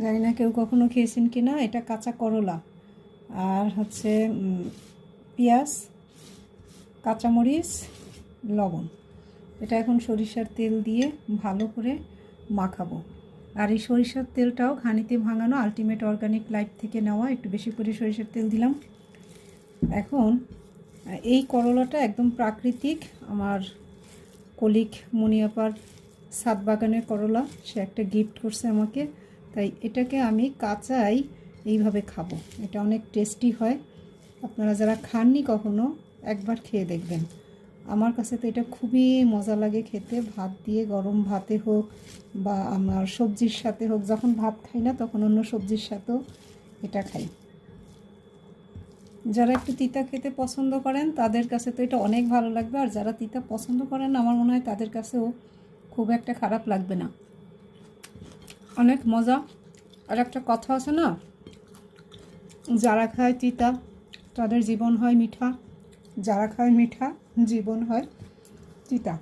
জানি না কেউ কখনো খেয়েছেন কি না। এটা কাঁচা করলা আর হচ্ছে পেঁয়াজ, কাঁচামরিচ, লবণ। এটা এখন সরিষার তেল দিয়ে ভালো করে মাখাবো। আর এই সরিষার তেলটাও ঘানিতে ভাঙানো আলটিমেট অর্গানিক লাইফ থেকে নেওয়া, একটু বেশি করে সরিষার তেল দিলাম। এখন এই করলাটা একদম প্রাকৃতিক, আমার কলিগ মনিয়াপার ছাদ বাগানের করলা, সে একটা গিফট করছে আমাকে, তাই এটাকে আমি কাঁচাই এইভাবে খাবো। এটা অনেক টেস্টি হয়। আপনারা যারা খাননি কখনো একবার খেয়ে দেখবেন। আমার কাছে তো এটা খুবই মজা লাগে খেতে, ভাত দিয়ে, গরম ভাতে হোক বা আমার সবজির সাথে হোক। যখন ভাত খাই না তখন অন্য সবজির সাথেও এটা খাই। যারা একটু তিতা খেতে পছন্দ করেন তাদের কাছে তো এটা অনেক ভালো লাগবে, আর যারা তিতা পছন্দ করেন না, আমার মনে হয় তাদের কাছেও খুব একটা খারাপ লাগবে না। অনেক মজা। আর একটা কথা আছে না, যারা খায় তিতা তাদের জীবন হয় মিঠা, যারা খায় মিঠা জীবন হয় তিতা।